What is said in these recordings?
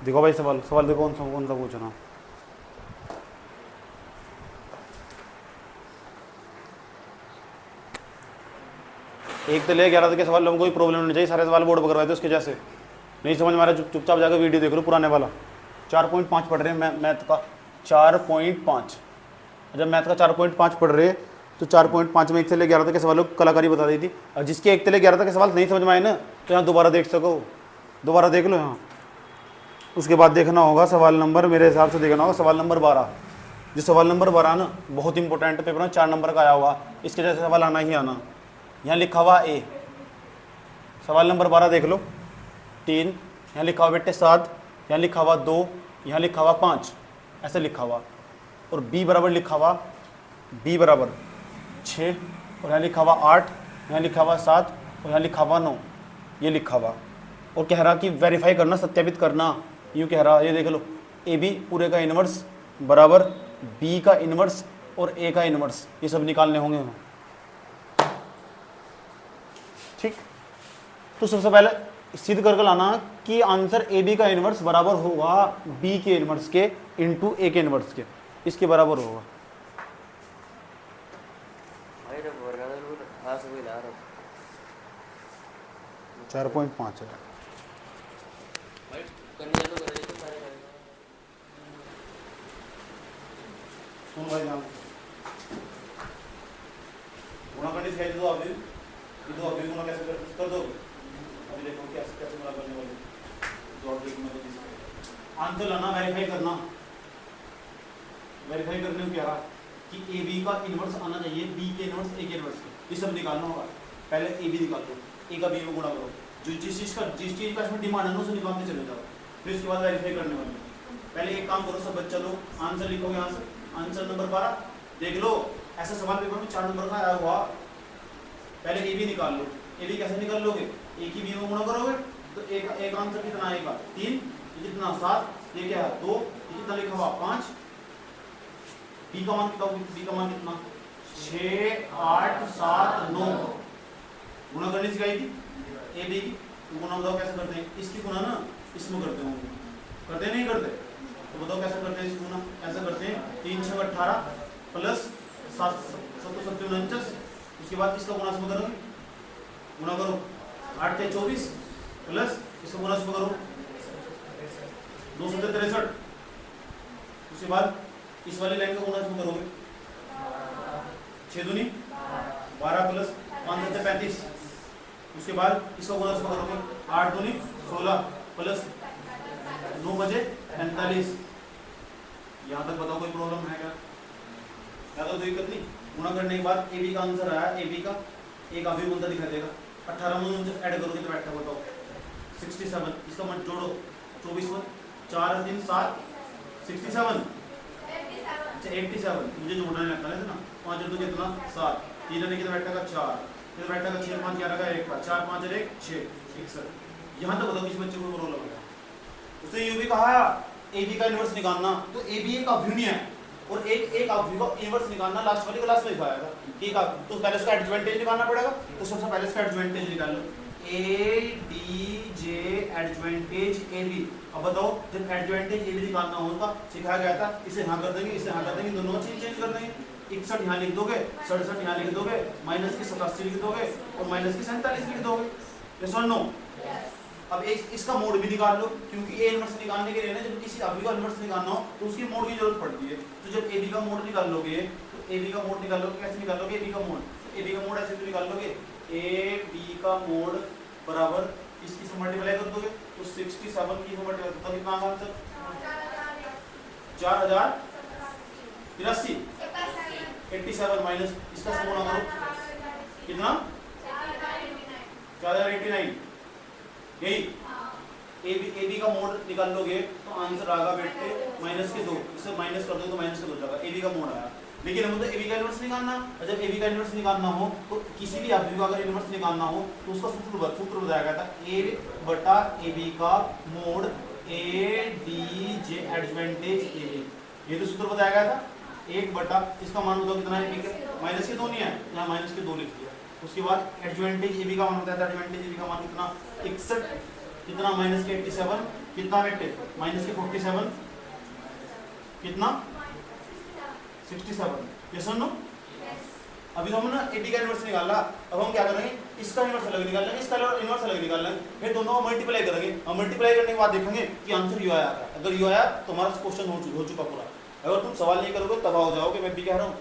देखो भाई सवाल सवाल देखो कौन सा पूछना। एक तो ले 11 के सवाल में कोई प्रॉब्लम नहीं चाहिए, सारे सवाल बोर्ड पर करवाए थे उसके जैसे। नहीं समझ में आ रहा चुपचाप जाकर वीडियो देख लो पुराने वाला। 4.5 पढ़ रहे हैं मैथ का 4.5। जब मैथ का 4.5 पढ़ रहे तो 4.5 में 1 से ले 11 तक के सवालों की कलाकारी बता दी थी। और जिसके 1 से ले 11 तक के सवाल नहीं समझ में आए ना तो यहाँ दोबारा देख सको, दोबारा देख लो यहाँ। उसके बाद देखना होगा सवाल नंबर, मेरे हिसाब से देखना होगा सवाल नंबर 12। जो सवाल नंबर 12 ना बहुत इंपॉर्टेंट पेपर में 4 नंबर का आया हुआ, इसके जैसे सवाल आना ही आना। यहाँ लिखा हुआ ए, सवाल नंबर 12 देख लो 3, यहाँ लिखा हुआ बेटे 7, यहाँ लिखा हुआ 2, यहाँ लिखा हुआ 5, ऐसे लिखा हुआ। और बी बराबर लिखा हुआ बी बराबर 6, और यहाँ लिखा हुआ 8, यहाँ लिखा हुआ 7, और यहाँ लिखा हुआ 9, ये लिखा हुआ। और कह रहा कि वेरीफाई करना, सत्यापित करना, यूँ कह रहा। ये देख लो ए बी पूरे का इन्वर्स बराबर बी का इन्वर्स और ए का इन्वर्स, ये सब निकालने होंगे। ठीक, तो सबसे पहले सिद्ध करके लाना कि आंसर ए बी का इन्वर्स बराबर होगा बी के इन्वर्स के इंटू ए के इन्वर्स के, इसके बराबर होगा। 4.5 है। सुन भाई जान गुणा करने सिखाई दो अभी, दो अभी गुणा कैसे कर दो। अभी देखो कैसे कैसे गुणा करने वाले दो अभी गुणा करके आंसर लाना, वेरीफाई करना। वेरीफाई करने को क्या रहा कि ए बी का इन्वर्स आना चाहिए बी के इन्वर्स ए के इन्वर्स के, ये सब निकालना होगा। पहले ए बी निकाल दो, ए का बी में गुणा करो, जो जिस चीज का इसमें डिमांड है उसे निकालते चले जाओ। फिर इसके बाद वेरीफाई करने वाले। पहले एक काम करो सब बच्चा लोग, आंसर लिखोगे। आंसर नंबर 12 देख लो, ऐसा सवाल पेपर में 4 नंबर का आया हुआ। पहले ए बी निकाल लो। ए बी कैसे निकाल लोगे, ए की बी में गुणा करोगे तो एक आंसर कितना आएगा 3, ये कितना 7, ये क्या है 2, ये कितना लिखा हुआ 5। बी का मान कितना, बी का मान कितना 6, 8, 7, 9। गुणा करनी सिखाई थी ए बी की, गुणा बताओ कैसे करते हैं। इसकी गुणा ना इसमें करते होंगे, करते नहीं करते, तो बताओ कैसे करते हैं इसकी गुणा। ऐसा करते हैं 3 6 18 प्लस 7 7 7 49, उसके बाद इसका गुणा इसमें करोगे, गुणा करो 8 3 24 प्लस इसका गुणा इसमें करो 2 7 63, उसके बाद इस वाली लाइन का गुणा इसमें करोगे 6 दूनी 12 प्लस 5 7 35, उसके बाद इसका गुणा इसमें करोगे 8 दूनी 16 प्लस 9 बजे 45। यहाँ तक बताओ कोई प्रॉब्लम है क्या? ज़्यादा तो दिक्कत नहीं। गुणा करने के बाद ए बी का आंसर आया, ए बी का एक अभी बंदा दिखा देगा 18 में ऐड करोगे तो बैठा बताओ 67, इसका मत जोड़ो 24 में 4 3 7 67, अच्छा 87, मुझे जोड़ना नहीं लगता है ना। 5 और 2 कितना 7, 3 ने कितना बैठेगा 4, फिर बैठेगा 6 5 11 का 1 4 5 और 1 6 61। यहाँ तक बताओ किस बच्चे को प्रॉब्लम है। उसने यूं भी कहा ए बी का इन्वर्स निकालना, तो ए बी एक अभिन्न है और एक अभिन्न का इन्वर्स निकालना लास्ट वाली क्लास में दिखाया था। ठीक है, तो पहले उसका एडजवेंटेज निकालना पड़ेगा, तो सबसे पहले इसका एडजवेंटेज निकाल लो, ए डी जे एडजवेंटेज ए बी। अब बताओ जब एडजवेंटेज ए बी निकालना होगा सिखाया गया था, इसे यहाँ कर देंगे, इसे यहाँ कर देंगे, दोनों चीज चेंज कर देंगे। 61 यहाँ लिख दोगे, 67 यहाँ लिख दोगे, माइनस की 87 लिख दोगे और माइनस की 47 लिख दोगे। यस और नो? अब इसका मोड भी निकाल लो, क्योंकि ए इन्वर्स निकालने के लिए ना जब किसी अभी का इन्वर्स निकालना हो तो उसकी मोड की जरूरत पड़ती है। तो जब ए बी का मोड निकाल लोगे तो ए बी का मोड निकाल लोगे, कैसे निकालोगे ए बी का मोड? ए बी का मोड ऐसे तो निकाल लोगे, ए बी का मोड बराबर इसकी से मल्टीप्लाई कर दोगे तो 67 की मल्टीप्लाई तो कितना आंसर 4083 87 माइनस इसका गुणा करो कितना 4089। यही ए बी का मोड निकाल लोगे तो आंसर आएगा बेटे माइनस के 2, इसे माइनस कर दो तो माइनस के 2 जाएगा। ए बी का मोड आया, लेकिन हमें तो ए बी का इन्वर्स निकालना। और जब ए बी का इन्वर्स निकालना हो तो किसी भी अभिन्न का अगर इन्वर्स निकालना हो तो उसका सूत्र बताया गया था, ए बटा ए बी का मोड ए डी जे एडजवेंटेज ए बी, ये तो सूत्र बताया गया था। 1 बटा इसका मान बताओ कितना है, माइनस के 2 नहीं है, यहाँ माइनस के 2 लिख दिया। उसके बाद एडजवेंटेज ए बी का मान होता है, एडजवेंटेज ए बी का मान कितना 61 कितना माइनस के 87 कितना बेटे माइनस के 47 कितना 67 ये सुन लो। अभी तो हम ना ए बी का इनवर्स निकाला, अब हम क्या करेंगे इसका इनवर्स अलग निकाल लेंगे, इसका इनवर्स अलग निकाल लेंगे, फिर दोनों को मल्टीप्लाई करेंगे और मल्टीप्लाई करने के बाद देखेंगे कि आंसर यू आया। अगर यू आया तो हमारा क्वेश्चन हो चुका पूरा। अगर तुम सवाल नहीं करोगे तबाह हो जाओगे। मैं भी कह रहा हूँ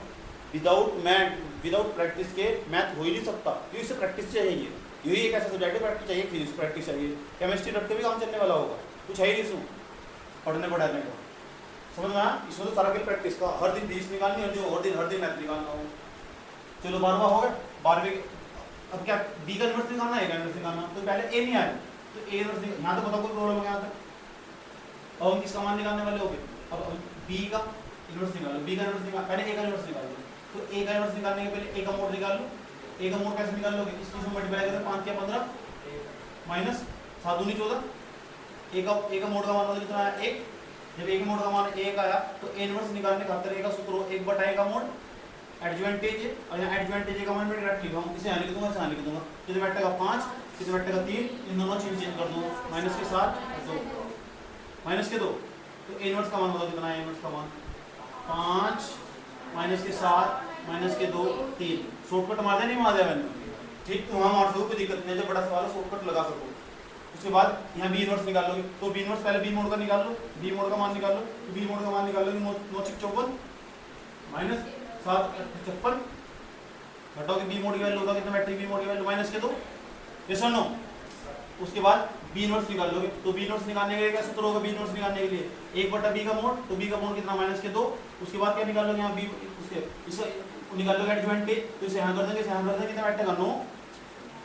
विदाउट प्रैक्टिस के मैथ हो ही नहीं सकता, क्योंकि इससे प्रैक्टिस चाहिए। यही एक ऐसा सब्जेक्ट है प्रैक्टिस चाहिए, फिजिक्स प्रैक्टिस चाहिए, केमिस्ट्री रखते भी काम चलने वाला होगा, कुछ है ही नहीं इसमें पढ़ने पढ़ाने का। समझ में आया? इसमें तो सारा खेल प्रैक्टिस का, हर दिन फिजिक्स निकालनी, हर दिन मैथ निकालना हो। चलो 12वां हो गया। 12वें अब क्या बी का इनवर्स निकालना है, ए का इनवर्स निकालना, तो पहले ए नहीं आया तो ए इनवर्स यहाँ तो बताओ कोई प्रॉब्लम है यहाँ तक। अब हम किसका मान निकालने वाले हो गए, अब बी का इनवर्स निकालो, बी का इनवर्स निकाल, पहले ए का इनवर्स निकाल लो। तो ए का इनवर्स निकालने के पहले ए का मोड निकाल लो। ए का मोड कैसे निकाल लोगे, इसमें मल्टीप्लाई करो 5 या 15 माइनस 7 दूनी 14। ए का मोड का मान होगा कितना आया 1। जब ए के मोड का मान 1 आया तो ए इनवर्स निकालने खातिर ए का सूत्र 1/a का मोड एडजवेंटेज है, और यहाँ एडजवेंटेज का मान मैं डायरेक्ट लिखा हूँ, इसे यहाँ लिख दूंगा, इसे यहाँ लिख दूंगा। कितने बैठेगा 5, कितने बैठेगा 3, इन दोनों चीज चेंज कर दूंगा, माइनस के 7 2 माइनस के 2। तो ए इनवर्स का मान होगा कितना है, इनवर्स का मान 5 माइनस के 7 माइनस के 2 3। शॉर्टकट मार दे नहीं मार दिया मैंने, ठीक तो वहाँ मार दो, कोई दिक्कत नहीं है, जब बड़ा सवाल है शॉर्टकट लगा सको। उसके बाद यहाँ बी इनवर्स निकाल लोगे, तो बी इनवर्स पहले बी मोड का निकाल लो, बी मोड का मान निकाल लो। तो बी मोड का मान निकाल लोगे 9 6 54 माइनस 7 56 घटाओगे बी मोड की वैल्यू होगा कितना बैठेगी, बी मोड की वैल्यू माइनस के 2, यस और नो। उसके बाद बी इनवर्स निकाल लोगे, तो बी इनवर्स निकालने के लिए क्या सूत्र होगा, बी इनवर्स निकालने के लिए 1/b का मोड, तो b का मोड कितना माइनस के 2। उसके बाद क्या निकाल लोगे यहाँ b, उसके इसका निकाल लोगे एडजवेंटेज, तो इसे यहाँ कर देंगे, इसे यहाँ कर देंगे, कितना बैठेगा 9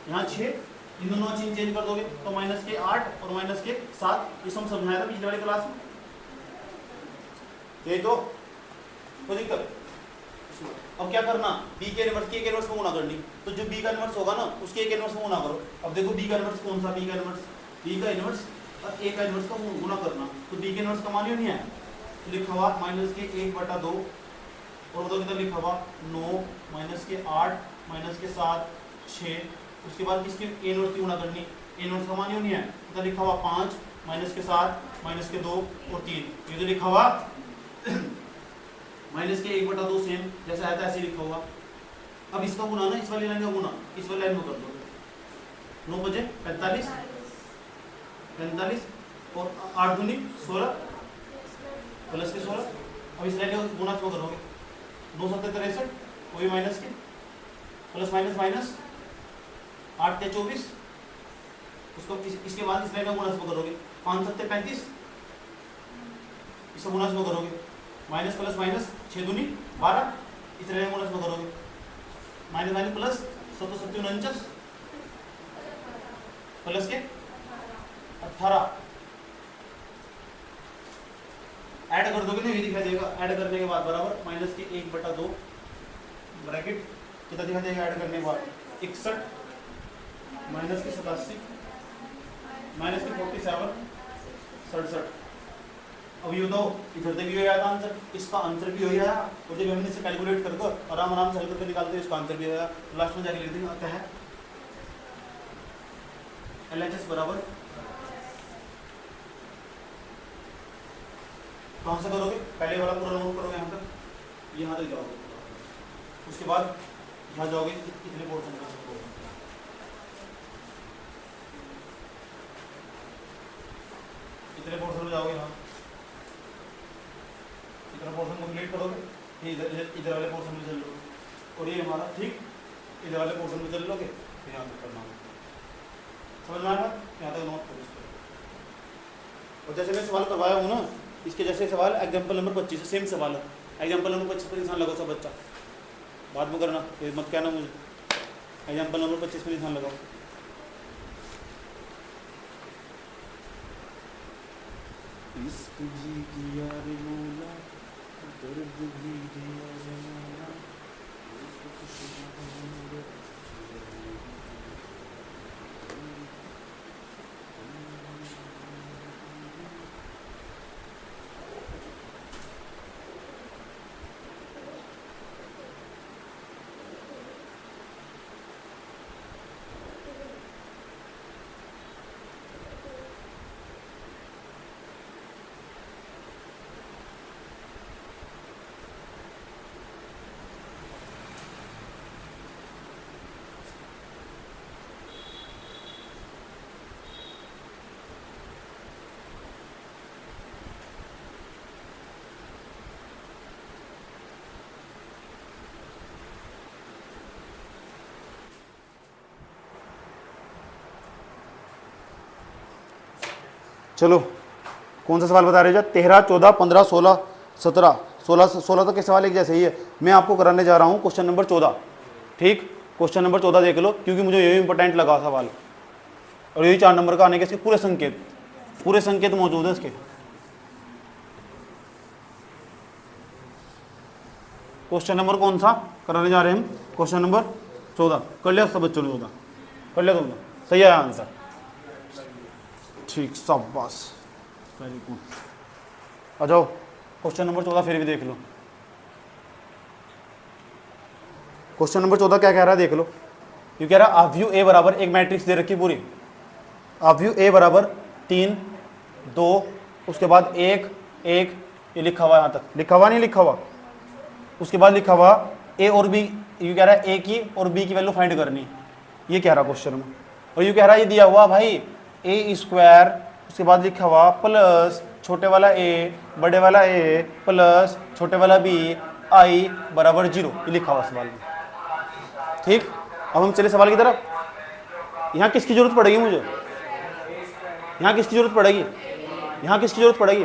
यहाँ 6, इन दोनों चीज चेंज कर दोगे तो माइनस के 8 और माइनस के 7। ये सब समझाया था पिछले वाली क्लास में, यही तो कोई दिक्कत। अब क्या करना, b के इनवर्स की एक इनवर्स को गुणा करनी, तो जो b का इनवर्स होगा ना उसके एक इनवर्स को गुणा करो। अब देखो b का इनवर्स कौन सा, b का इनवर्स और a का इनवर्स का गुणा करना, तो b के इनवर्स का मान ही नहीं है, तो लिखा हुआ माइनस के 1/2 और बताओ कितना लिखा हुआ 9 माइनस के 8 माइनस के 7 6। उसके बाद किसकी a इनवर्स की गुणा करनी, a इनवर्स का मान ही नहीं है, तो लिखा हुआ 5 माइनस के 7 माइनस के 2 और 3। ये तो लिखा हुआ माइनस के 1/2 सेम जैसे आया था ऐसे लिखा हुआ। अब इसका गुना ना इस वाली लाइन का गुना इस वाली लाइन में कर दो, 9 बजे 45 और 8 दूनी 16 प्लस के 16। अब इस लाइन का गुना क्यों करोगे, 9 7 63 वही माइनस के प्लस माइनस माइनस 8 के 24। उसको इसके बाद इस लाइन का गुना क्यों करोगे, 5 7 35 इसका गुना क्यों करोगे, माइनस प्लस माइनस 6 दूनी 12 इस लाइन का गुना क्यों करोगे, माइनस माइनस प्लस 7 7 49 प्लस के 18 ऐड कर दोगे ना ये दिखाई देगा। ऐड करने के बाद बराबर माइनस के 1/2 ब्रैकेट कितना दिखाई देगा, ऐड करने के बाद 61 माइनस के 87 माइनस के 47 67। अब ये बताओ इधर से भी हो आया आंसर, इसका आंसर भी हो आया, और जब हमने इसे कैलकुलेट करके आराम आराम से हल करके निकालते हैं इसका आंसर भी आया। लास्ट में जाके लिख देंगे आता है LHS बराबर कहाँ से करोगे, पहले वाला पूरा नोट करोगे यहाँ तक, यहाँ तक जाओगे, उसके बाद यहाँ जाओगे इतने पोर्शन का इतने पोर्शन में जाओगे, यहाँ इतना पोर्शन कंप्लीट करोगे, इधर वाले पोर्शन में चल लोगे, और ये हमारा ठीक इधर वाले पोर्शन में चल लोगे, फिर यहाँ तक करना समझ में आया, यहाँ तक नोट करो। और जैसे मैं सवाल करवाया हूँ ना, इसके जैसे सवाल एग्जाम्पल नंबर 25 सेम सवाल है, एग्जाम्पल नंबर 25 पर निशान लगाओ सब बच्चा, बाद में करना फिर मत कहना मुझे, एग्जाम्पल नंबर 25 पर निशान लगाओ। इश्क भी किया रे मौला, दर्द भी दिया रे मौला, चलो कौन सा सवाल बता रहे हो? 13, 14, 15, 16, 17, 16 तो के सवाल एक जैसे ही है। मैं आपको कराने जा रहा हूँ क्वेश्चन नंबर 14। ठीक, क्वेश्चन नंबर 14 देख लो, क्योंकि मुझे यही इंपॉर्टेंट लगा सवाल, और यही 4 नंबर का आने के इसके पूरे संकेत मौजूद है इसके। क्वेश्चन नंबर कौन सा कराने जा रहे हैं हम? Question number 14। कर लिया सब बच्चों ने? 14 कर लिया तुमने? सही है आंसर। ठीक, सब बस वेरी गुड। आ जाओ क्वेश्चन नंबर 14 फिर भी देख लो। क्वेश्चन नंबर 14 क्या कह रहा है देख लो। ये कह रहा है अवयव ए बराबर, एक मैट्रिक्स दे रखी पूरी, अवयव ए बराबर 3, 2, उसके बाद 1, 1, ये लिखा हुआ, यहाँ तक लिखा हुआ नहीं लिखा हुआ, उसके बाद लिखा हुआ ए और बी, ये कह रहा है ए की और बी की वैल्यू फाइंड करनी, ये कह रहा क्वेश्चन में। और ये कह रहा है ये दिया हुआ भाई ए स्क्वायर, उसके बाद लिखा हुआ प्लस छोटे वाला ए बड़े वाला ए प्लस छोटे वाला बी आई बराबर 0, ये लिखा हुआ सवाल में। ठीक, अब हम चले सवाल की तरफ। यहाँ किसकी जरूरत पड़ेगी मुझे? यहाँ किसकी जरूरत पड़ेगी? यहाँ किसकी जरूरत पड़ेगी?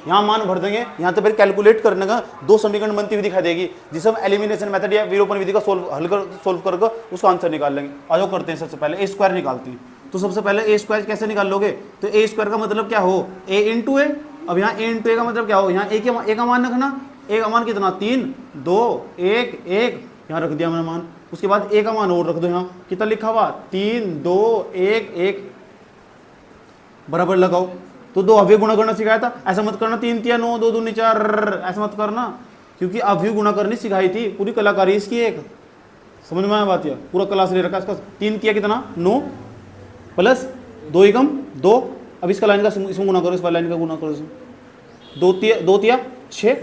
यहाँ मान भर देंगे, यहाँ तो फिर कैलकुलेट करने का 2 समीकरण बनती हुई दिखाई देगी, जिसे हम एलिमिनेशन मेथड या विलोपन विधि का सोल्व करके उसका आंसर निकाल लेंगे। आ जाओ करते हैं। सबसे पहले ए स्क्वायर निकालते हैं। तो सबसे पहले ए स्क्वायर कैसे निकाल लोगे? तो ए स्क्वायर का मतलब क्या हो? ए इंटू ए। अब यहाँ ए इंटू ए का मतलब क्या हो? यहाँ ए का मान रखना। ए का मान कितना? 3, 2, 1, 1, यहाँ रख दिया मैंने मान। उसके बाद ए का मान और रख दो, यहाँ कितना लिखा हुआ? 3, 2, 1, 1 बराबर लगाओ। तो 2 अवयव गुणा करना सिखाया था, ऐसा मत करना 3 3 9 2 2 4, ऐसा मत करना, क्योंकि अवयव गुणा करनी सिखाई थी। पूरी कलाकारी इसकी एक, समझ में आया बात? यह पूरा क्लास ले रखा इसका। 3 तिया कितना? 9 प्लस 2 एकम 2। अब इसका लाइन का इसमें गुणा करो, इस वाली लाइन का गुणा करो इसमें। 2 तिया 6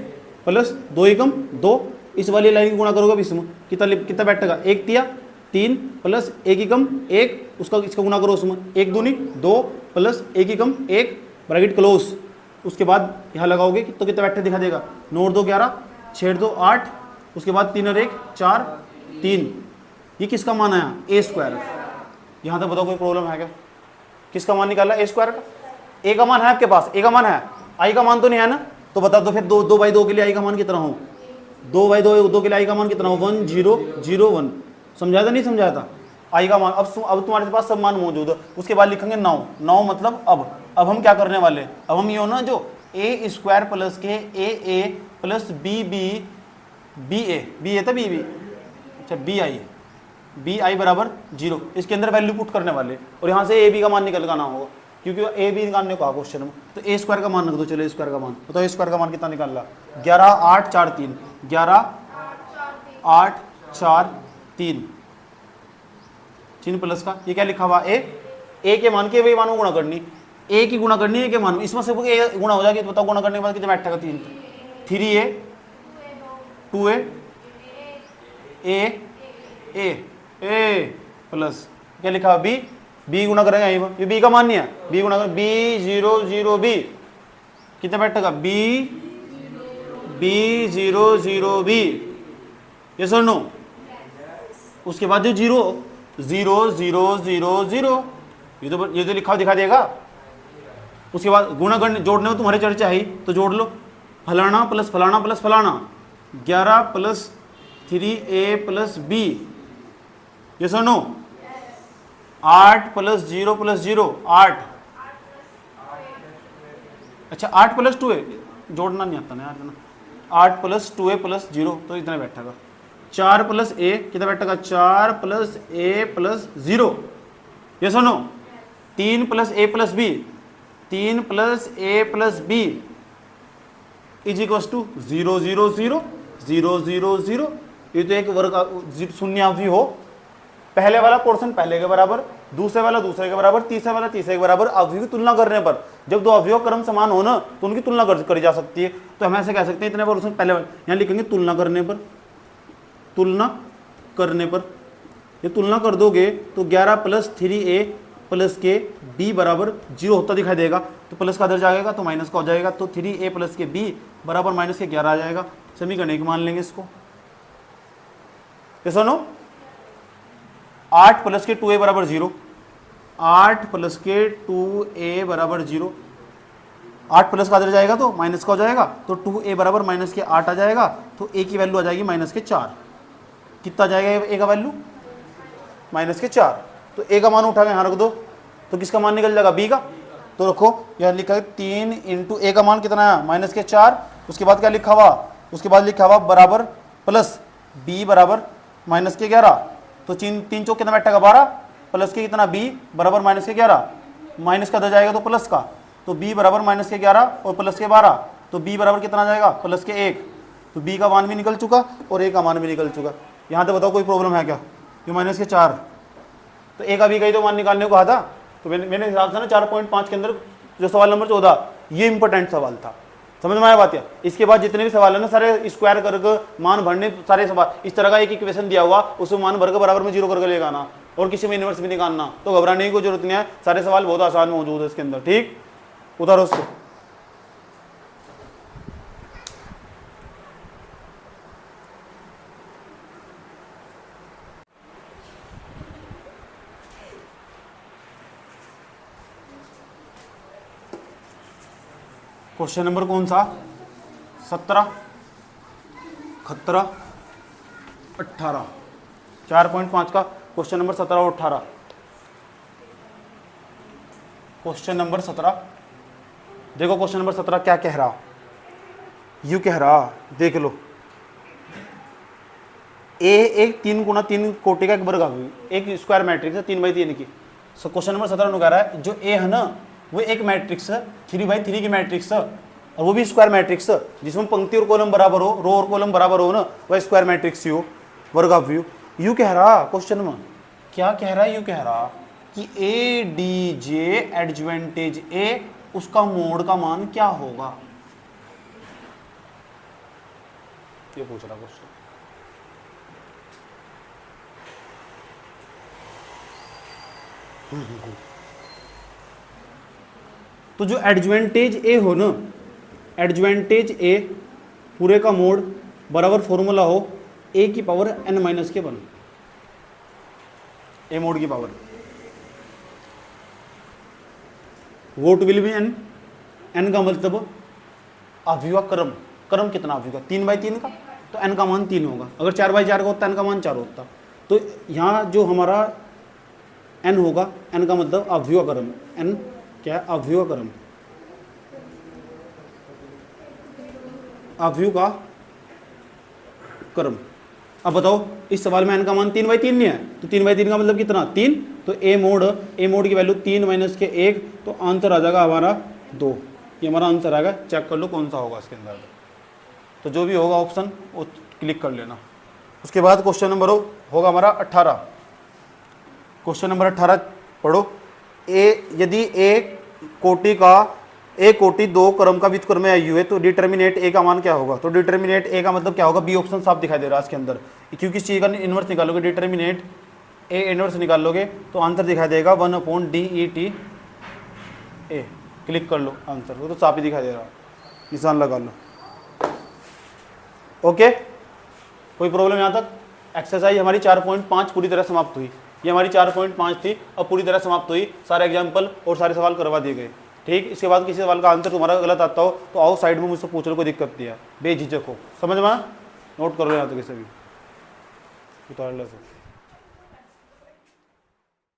प्लस 2 एकम 2, इस वाली लाइन का गुणा करोगे अब इसमें कितना बैठेगा? 1 तिया 3 प्लस 1 एकम 1, उसका इसका गुणा करो उसमें। 1 दूनी 2 प्लस 1 एकम 1 ब्रैकेट क्लोज। उसके बाद यहाँ लगाओगे तो कितना बैठे दिखा देगा? 9 और 2 11, 6 और 2 8, उसके बाद 3 और 1 4, 3। ये किसका मान आया? ए स्क्वायर। यहाँ तक बताओ कोई प्रॉब्लम है क्या? किसका मान निकाला? ए स्क्वायर का। ए का मान है आपके पास? ए का मान है, आई का मान तो नहीं है ना? तो बता दो फिर 2/2 के लिए आई का मान कितना हो? 2/2 के लिए आई का मान कितना हो? 1 0 0 1। समझाया था नहीं समझाया था? आई का मान अब तुम्हारे पास सब मान मौजूद है। उसके बाद लिखेंगे 9। 9 मतलब अब हम क्या करने वाले? अब हम ये हो ना जो ए स्क्वायर प्लस के ए प्लस बी ए था बी अच्छा बी आई बराबर 0, इसके अंदर वैल्यू पुट करने वाले, और यहाँ से ए बी का मान निकल आना होगा, क्योंकि ए बी निकालने को कहा क्वेश्चन में। तो ए स्क्वायर का मान रख दो। चलो ए स्क्वायर का मान बताओ। ए स्क्वायर का मान कितना निकाल रहा? 11 8 4 3, 11 8 4 3 चिन्ह प्लस का। ये क्या लिखा हुआ? ए के मान के वही मान को गुणा करनी, ए की गुणा करनी है के मान, इसमें से ए गुणा हो जाएगी। तो बताओ गुणा करने के बाद कितना बैठेगा? 3 3a 2a ए प्लस क्या लिखा हुआ? बी गुणा करेंगे यहीं पर, ये बी का मान नहीं है, बी गुणा करें बी 0 0 बी, कितना बैठेगा? बी 0 0 बी, ये सर नो। उसके बाद जो 0 0 0 0 0, ये तो लिखा हुआ दिखा देगा। उसके बाद गुणा करने जोड़ने में तुम्हारी चर्चा है, तो जोड़ लो। फलाना प्लस फलाना प्लस फलाना, 11 प्लस 3a प्लस बी, ये सर नो। 8 प्लस 0 प्लस 0 8, अच्छा 8 प्लस 2a, जोड़ना नहीं आता ना यार, 8 प्लस 2a प्लस 0, तो इतना बैठेगा। 4 प्लस a कितना बैठेगा? 4 प्लस a प्लस 0, ये सुनो। 3 plus a plus B, 3 plus a plus B is equal to 0 0 0 0 0 0। ये तो एक वर्ग शून्यावधि हो। पहले वाला पोर्शन पहले के बराबर, दूसरे वाला दूसरे के बराबर, तीसरे वाला तीसरे के बराबर। अवयव की तुलना करने पर, जब दो अवयव क्रम समान हो ना, तो उनकी तुलना करी जा सकती है। तो हम ऐसे कह सकते हैं इतने पोर्शन पहले वाले, यहाँ लिखेंगे तुलना करने पर, तुलना करने पर। ये तुलना कर दोगे तो 11 प्लस 3a प्लस के b बराबर 0 होता दिखाई देगा। तो प्लस का इधर जाएगा तो माइनस का हो जाएगा, तो 3a प्लस के b बराबर माइनस के 11 आ जाएगा। समीकरण एक मान लेंगे इसको। ये सुनो, 8 प्लस के 2a बराबर 0, 8 प्लस के 2a बराबर 0। 8 प्लस का आ जाएगा तो माइनस का हो जाएगा, तो 2a बराबर माइनस के 8 आ जाएगा, तो a की वैल्यू आ जाएगी माइनस के 4। कितना आ जाएगा a का वैल्यू? माइनस के 4। तो a का मान उठा के यहाँ रख दो, तो किसका मान निकल जाएगा? b का। तो रखो यहाँ लिखा है 3 इंटू a का मान कितना है? माइनस के 4। उसके बाद क्या लिखा हुआ? उसके बाद लिखा हुआ बराबर प्लस b बराबर माइनस के 11। तो 3 चौक कितना बैठेगा? 12 प्लस के कितना? b बराबर माइनस के 11। माइनस का दे जाएगा तो प्लस का, तो b बराबर माइनस के 11 और प्लस के 12, तो b बराबर कितना आ जाएगा? प्लस के 1। तो b का मान भी निकल चुका और a का मान भी निकल चुका। यहाँ तो बताओ कोई प्रॉब्लम है क्या? ये माइनस के 4, तो a का b का ही तो मान निकालने को कहा था। तो मेरे हिसाब से ना 4.5 के अंदर जो सवाल नंबर 14 ये इंपॉर्टेंट सवाल था। समझ में आया बात? है इसके बाद जितने भी सवाल है ना सारे स्क्वायर करके मान भरने, सारे सवाल इस तरह का एक इक्वेशन दिया हुआ उसमें मान भर के बराबर में 0 करके लेगा आना, और किसी में इनवर्स भी निकालना। तो घबराने की कोई जरूरत नहीं है, सारे सवाल बहुत आसान मौजूद है इसके अंदर। ठीक, उतारो उसको। क्वेश्चन नंबर कौन सा? 17, 71, 18। 4.5 का क्वेश्चन नंबर 17 और 18। क्वेश्चन नंबर 17 देखो, क्वेश्चन नंबर 17 क्या कह रहा? यू कह रहा, देख लो, ए एक 3 गुणा 3 कोटि का एक वर्ग एक स्क्वायर मैट्रिक्स है 3x3 की। सो क्वेश्चन नंबर 17 कह रहा है जो ए है ना वो एक मैट्रिक्स है 3x3 की मैट्रिक्स है, और वो भी स्क्वायर मैट्रिक्स है जिसमें पंक्ति और कॉलम बराबर हो, रो और कॉलम बराबर हो ना, वह स्क्वायर मैट्रिक्स ही हो, वर्ग ऑफ व्यू। यू कह रहा क्वेश्चन में, क्या कह रहा है? यू कह रहा कि ए डी जे एडजवेंटेज ए उसका मोड का मान क्या होगा? ये पूछ रहा क्वेश्चन। तो जो एडजवेंटेज ए हो ना, एडजवेंटेज ए पूरे का मोड बराबर फॉर्मूला हो ए की पावर n माइनस के 1, ए मोड की power vote will be n, n का मतलब अवयव क्रम, क्रम कितना अवयव का? 3x3 का, तो n का मान 3 होगा। अगर 4x4 का होता n का मान 4 होता। तो यहाँ जो हमारा n होगा, n का मतलब अवयव क्रम, n क्या है? अवयव क्रम, अवयव का क्रम। अब बताओ इस सवाल में n का मान 3x3 नहीं है, तो 3x3 का मतलब कितना? 3। तो ए मोड की वैल्यू 3 माइनस के 1, तो आंसर आ जाएगा हमारा 2। ये हमारा आंसर आएगा। चेक कर लो कौन सा होगा इसके अंदर। तो जो भी होगा ऑप्शन वो क्लिक कर लेना। उसके बाद क्वेश्चन नंबर होगा हमारा 18। क्वेश्चन नंबर 18 पढ़ो। यदि ए कोटि 2 क्रम का व्युत्क्रम में आयु है तो डिटर्मिनेट ए का मान क्या होगा? तो डिटर्मिनेट ए का मतलब क्या होगा? बी ऑप्शन साफ दिखाई दे रहा है इसके अंदर, क्योंकि इस चीज़ का इन्वर्स निकालोगे, डिटर्मिनेट ए इन्वर्स निकालोगे तो आंसर दिखाई देगा 1/DET ए। क्लिक कर लो आंसर, वो तो साफ ही दिखाई दे रहा, निशान लगा लो। ओके, कोई प्रॉब्लम यहाँ तक? एक्सरसाइज हमारी 4.5 पूरी तरह समाप्त हुई। ये हमारी 4.5 थी, अब पूरी तरह समाप्त हुई। सारे एग्जाम्पल और सारे सवाल करवा दिए गए। ठीक, इसके बाद किसी सवाल का आंसर तुम्हारा गलत आता हो तो आओ साइड में मुझसे पूछ लो, कोई दिक्कत नहीं है, बेझिझक हो। समझ में? नोट कर लो यहाँ तक किसी भी उतार लो।